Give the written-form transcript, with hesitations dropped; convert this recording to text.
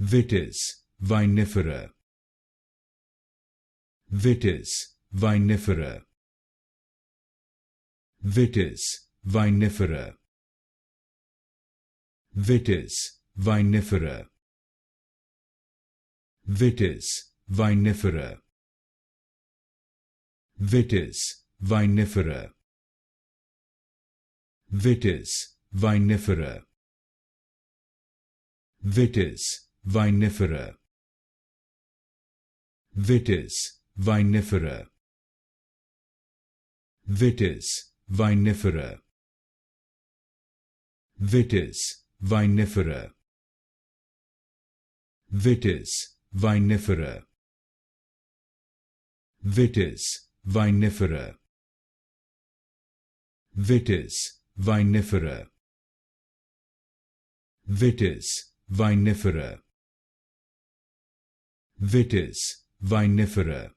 Vitis vinifera. Vitis vinifera. Vitis vinifera. Vitis vinifera. Vitis vinifera. Vitis vinifera. Vitis vinifera. Vitis vinifera. Vitis vinifera. Vitis vinifera. Vitis vinifera. Vitis vinifera. Vitis vinifera. Vitis vinifera. Vitis vinifera. Vitis vinifera.